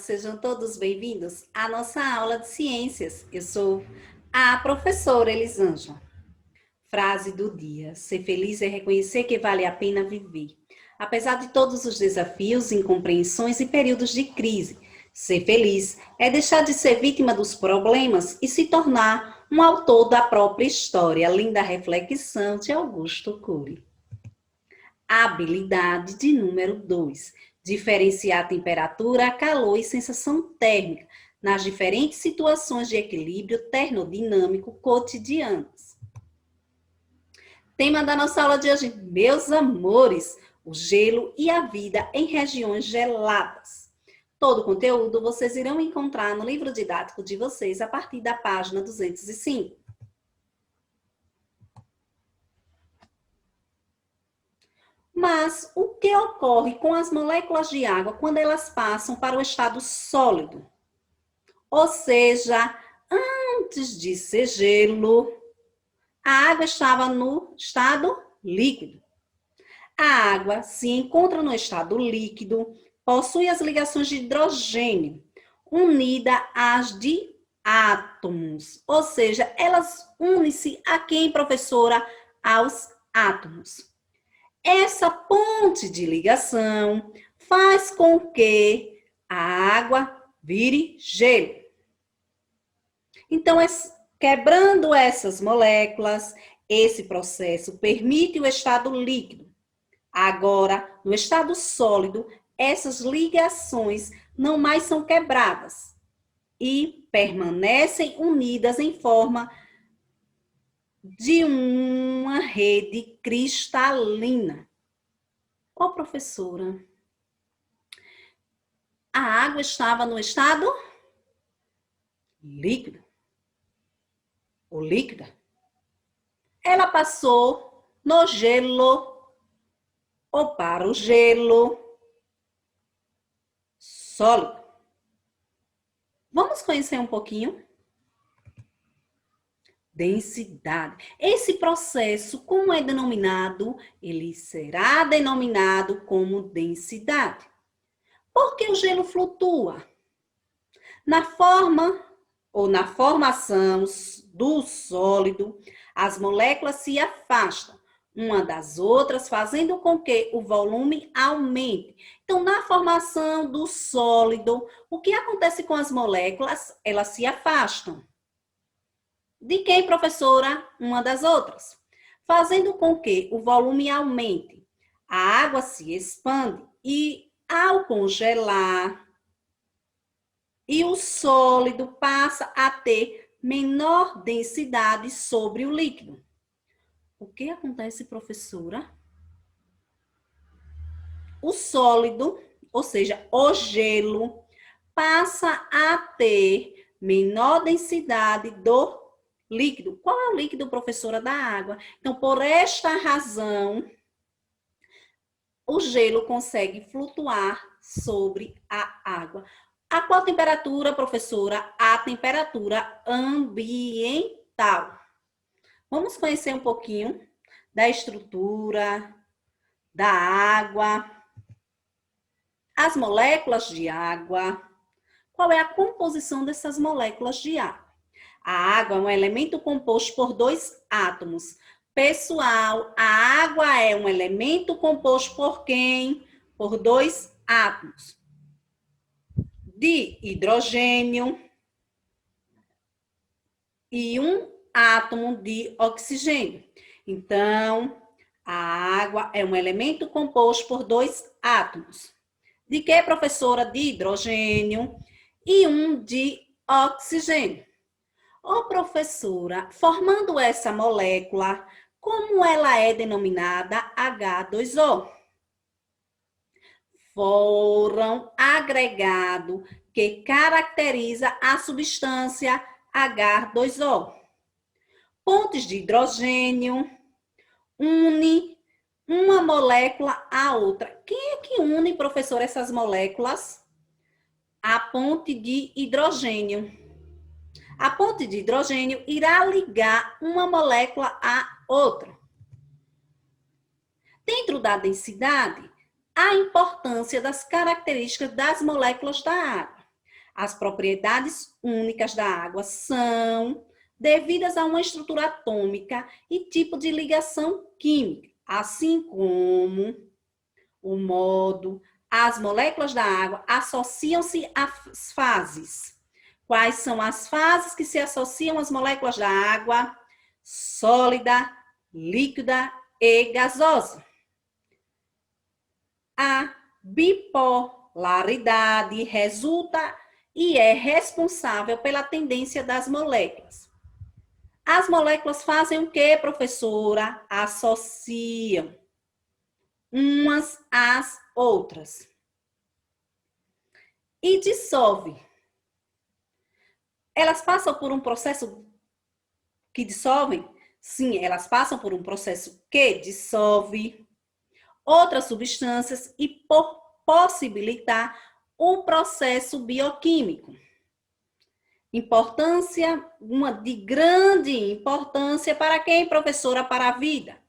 sejam todos bem-vindos à nossa aula de ciências. Eu sou a professora Elisângela. Frase do dia: ser feliz é reconhecer que vale a pena viver. Apesar de todos os desafios, incompreensões e períodos de crise, ser feliz é deixar de ser vítima dos problemas e se tornar um autor da própria história. Linda reflexão de Augusto Cury. Habilidade de número 2. Diferenciar temperatura, calor e sensação térmica nas diferentes situações de equilíbrio termodinâmico cotidianas. Tema da nossa aula de hoje, meus amores, o gelo e a vida em regiões geladas. Todo o conteúdo vocês irão encontrar no livro didático de vocês a partir da página 205. Mas o que ocorre com as moléculas de água quando elas passam para o estado sólido? Ou seja, antes de ser gelo, a água estava no estado líquido. A água se encontra no estado líquido, possui as ligações de hidrogênio, unida às de átomos. Ou seja, elas unem-se a quem, professora? Aos átomos. Essa ponte de ligação faz com que a água vire gelo. Então, quebrando essas moléculas, esse processo permite o estado líquido. Agora, no estado sólido, essas ligações não mais são quebradas e permanecem unidas em forma de uma rede cristalina. Ó, professora, a água estava no estado líquido, ou líquida. Ela passou no gelo, ou para o gelo sólido. Vamos conhecer um pouquinho? Densidade. Esse processo, como é denominado? Ele será denominado como densidade. Por que o gelo flutua? Na forma ou na formação do sólido, as moléculas se afastam uma das outras, fazendo com que o volume aumente. Então, na formação do sólido, o que acontece com as moléculas? Elas se afastam. De quem, professora? Uma das outras. Fazendo com que o volume aumente. A água se expande e, ao congelar, e o sólido passa a ter menor densidade sobre o líquido. O que acontece, professora? O sólido, ou seja, o gelo, passa a ter menor densidade do líquido. Qual é o líquido, professora? Da água. Então, por esta razão, o gelo consegue flutuar sobre a água. A qual temperatura, professora? A temperatura ambiental. Vamos conhecer um pouquinho da estrutura da água, as moléculas de água. Qual é a composição dessas moléculas de água? A água é um elemento composto por dois átomos. Pessoal, a água é um elemento composto por quem? Por dois átomos. De hidrogênio e um átomo de oxigênio. Então, a água é um elemento composto por dois átomos. De que, professora? De hidrogênio e um de oxigênio. Ô, professora, formando essa molécula, como ela é denominada H2O? Foram agregado que caracteriza a substância H2O. Pontes de hidrogênio une uma molécula à outra. Quem é que une, professor, essas moléculas? A ponte de hidrogênio. A ponte de hidrogênio irá ligar uma molécula à outra. Dentro da densidade, a importância das características das moléculas da água. As propriedades únicas da água são devidas a uma estrutura atômica e tipo de ligação química, assim como o modo, as moléculas da água associam-se às fases. Quais são as fases que se associam às moléculas da água? Sólida, líquida e gasosa. A bipolaridade resulta e é responsável pela tendência das moléculas. As moléculas fazem o que, professora? Associam umas às outras. E dissolve. Elas passam por um processo que dissolvem? Sim, elas passam por um processo que dissolve outras substâncias e por possibilitar um processo bioquímico. Importância, uma de grande importância para quem, professora? Para a vida.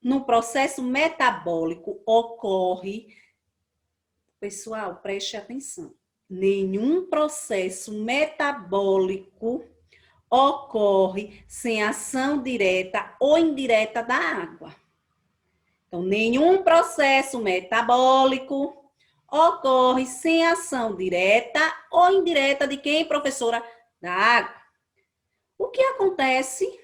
No processo metabólico ocorre, pessoal, preste atenção, nenhum processo metabólico ocorre sem ação direta ou indireta da água. Então, nenhum processo metabólico ocorre sem ação direta ou indireta de quem, professora? Da água. O que acontece?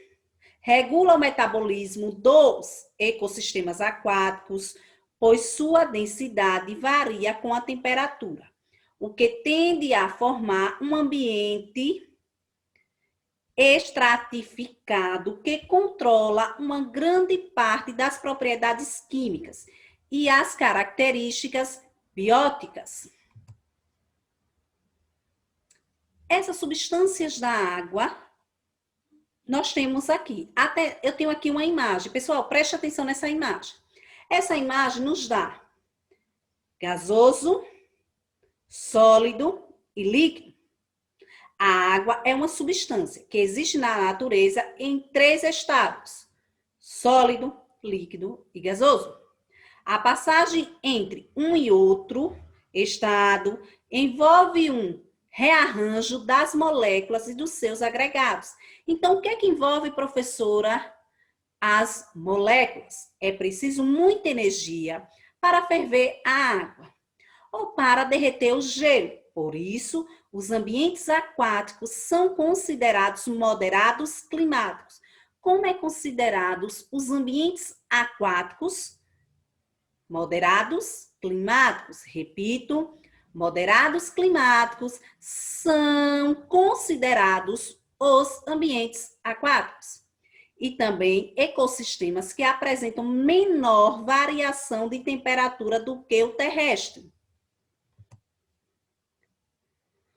Regula o metabolismo dos ecossistemas aquáticos, pois sua densidade varia com a temperatura, o que tende a formar um ambiente estratificado que controla uma grande parte das propriedades químicas e as características bióticas. Essas substâncias da água, nós temos aqui. Eu tenho aqui uma imagem. Pessoal, preste atenção nessa imagem. Essa imagem nos dá gasoso, sólido e líquido. A água é uma substância que existe na natureza em 3 estados: sólido, líquido e gasoso. A passagem entre um e outro estado envolve um rearranjo das moléculas e dos seus agregados. Então, o que é que envolve, professora? As moléculas. É preciso muita energia para ferver a água ou para derreter o gelo. Por isso, os ambientes aquáticos são considerados moderados climáticos. Como é considerados os ambientes aquáticos? Moderados climáticos. Repito, moderados climáticos são considerados os ambientes aquáticos. E também ecossistemas que apresentam menor variação de temperatura do que o terrestre.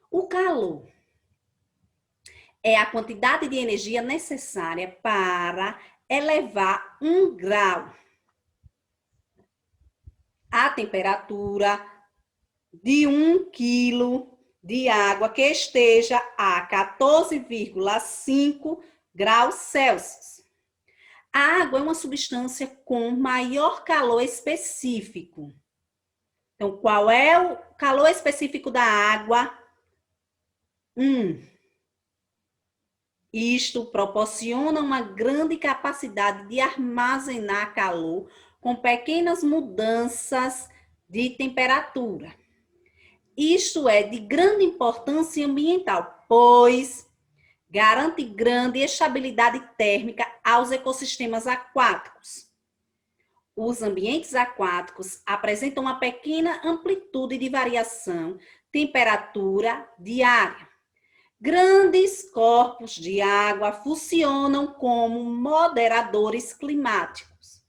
O calor é a quantidade de energia necessária para elevar 1 grau a temperatura de 1 quilo de água que esteja a 14,5 graus Celsius. A água é uma substância com maior calor específico. Então, qual é o calor específico da água? 1. Isto proporciona uma grande capacidade de armazenar calor com pequenas mudanças de temperatura. Isto é de grande importância ambiental, pois garante grande estabilidade térmica aos ecossistemas aquáticos. Os ambientes aquáticos apresentam uma pequena amplitude de variação, temperatura diária. Grandes corpos de água funcionam como moderadores climáticos.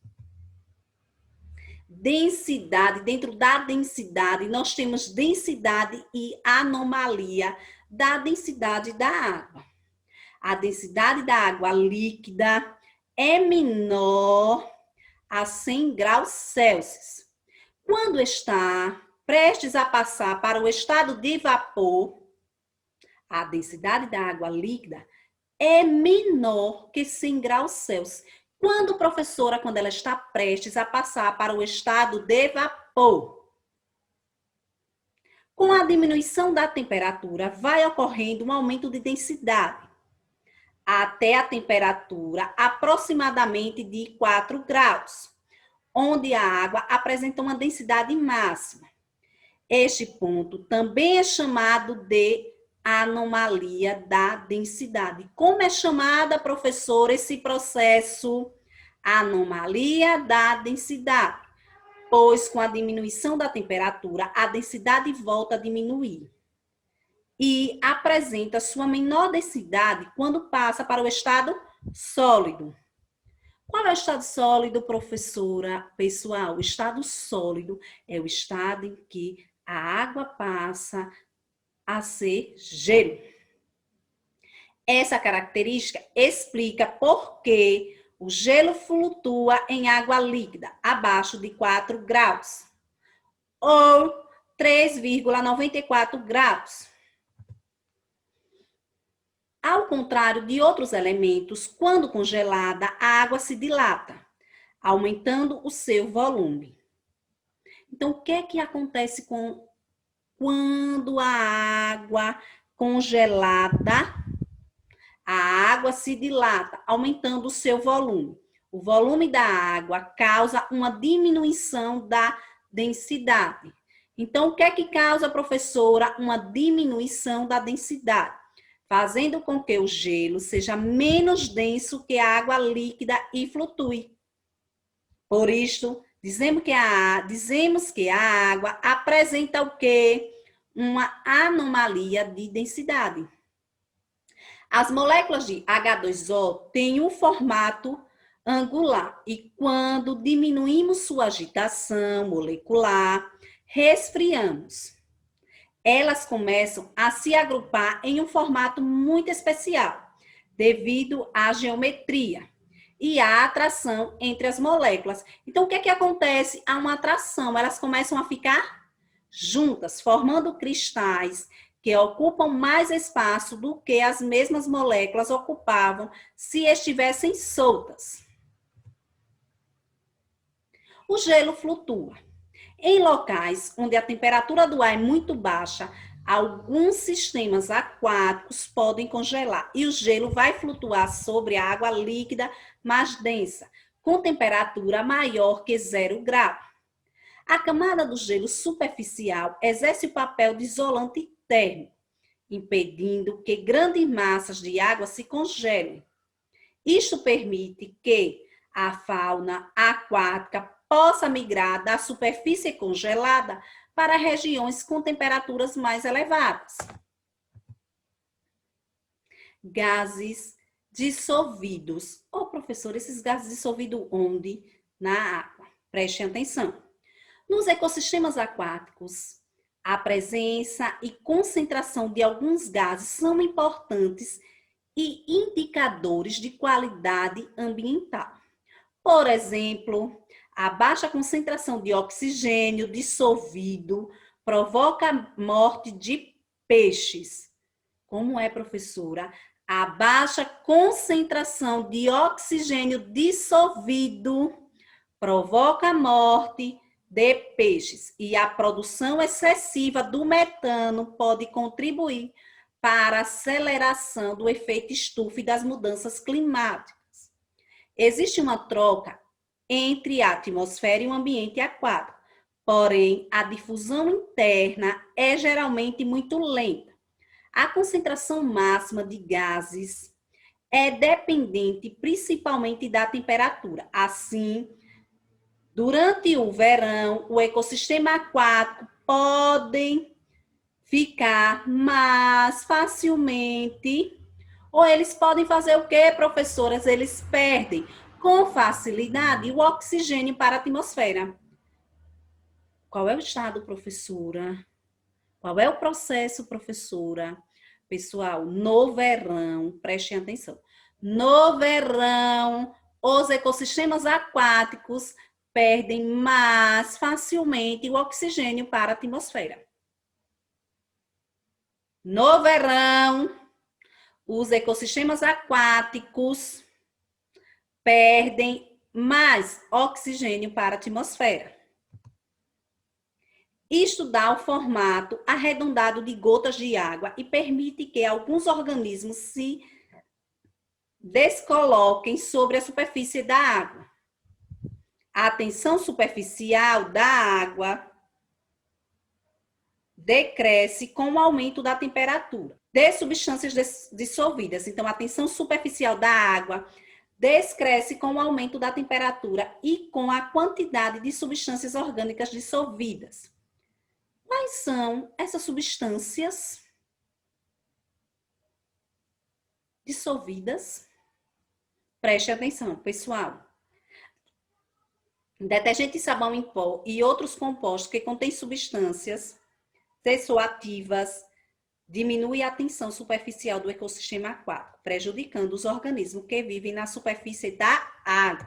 Densidade, dentro da densidade, nós temos densidade e anomalia da densidade da água. A densidade da água líquida é menor a 100 graus Celsius. Quando está prestes a passar para o estado de vapor, a densidade da água líquida é menor que 100 graus Celsius. Quando, professora, quando ela está prestes a passar para o estado de vapor? Com a diminuição da temperatura, vai ocorrendo um aumento de densidade, até a temperatura aproximadamente de 4 graus, onde a água apresenta uma densidade máxima. Este ponto também é chamado de anomalia da densidade. Como é chamada, professora, esse processo? Anomalia da densidade. Pois com a diminuição da temperatura, a densidade volta a diminuir e apresenta sua menor densidade quando passa para o estado sólido. Qual é o estado sólido, professora? Pessoal, o estado sólido é o estado em que a água passa a ser gelo. Essa característica explica por que o gelo flutua em água líquida abaixo de 4 graus ou 3,94 graus. Ao contrário de outros elementos, quando congelada, a água se dilata, aumentando o seu volume. Então, o que é que acontece quando a água congelada, a água se dilata, aumentando o seu volume? O volume da água causa uma diminuição da densidade. Então, o que é que causa, professora, uma diminuição da densidade? Fazendo com que o gelo seja menos denso que a água líquida e flutue. Por isto, dizemos que a água apresenta o quê? Uma anomalia de densidade. As moléculas de H2O têm um formato angular e quando diminuímos sua agitação molecular, resfriamos. Elas começam a se agrupar em um formato muito especial, devido à geometria e à atração entre as moléculas. Então, o que é que acontece? Há uma atração, elas começam a ficar juntas, formando cristais que ocupam mais espaço do que as mesmas moléculas ocupavam se estivessem soltas. O gelo flutua. Em locais onde a temperatura do ar é muito baixa, alguns sistemas aquáticos podem congelar e o gelo vai flutuar sobre a água líquida mais densa, com temperatura maior que 0 grau. A camada do gelo superficial exerce o papel de isolante térmico, impedindo que grandes massas de água se congelem. Isto permite que a fauna aquática possa migrar da superfície congelada para regiões com temperaturas mais elevadas. Gases dissolvidos. Professor, esses gases dissolvidos onde? Na água. Prestem atenção. Nos ecossistemas aquáticos, a presença e concentração de alguns gases são importantes e indicadores de qualidade ambiental. Por exemplo, a baixa concentração de oxigênio dissolvido provoca a morte de peixes. Como é, professora? A baixa concentração de oxigênio dissolvido provoca a morte de peixes e a produção excessiva do metano pode contribuir para a aceleração do efeito estufa e das mudanças climáticas. Existe uma troca entre a atmosfera e o ambiente aquático, porém, a difusão interna é geralmente muito lenta. A concentração máxima de gases é dependente principalmente da temperatura. Assim, durante o verão, o ecossistema aquático pode ficar mais facilmente, ou eles podem fazer o quê, professoras? Eles perdem com facilidade o oxigênio para a atmosfera. Qual é o estado, professora? Qual é o processo, professora? Pessoal, no verão, prestem atenção. No verão, os ecossistemas aquáticos perdem mais facilmente o oxigênio para a atmosfera. No verão, os ecossistemas aquáticos perdem mais oxigênio para a atmosfera. Isto dá o formato arredondado de gotas de água e permite que alguns organismos se descoloquem sobre a superfície da água. A tensão superficial da água decresce com o aumento da temperatura de substâncias dissolvidas. Então, a tensão superficial da água descresce com o aumento da temperatura e com a quantidade de substâncias orgânicas dissolvidas. Quais são essas substâncias dissolvidas? Preste atenção, pessoal. Detergente e sabão em pó e outros compostos que contêm substâncias sessoativas diminui a tensão superficial do ecossistema aquático, prejudicando os organismos que vivem na superfície da água.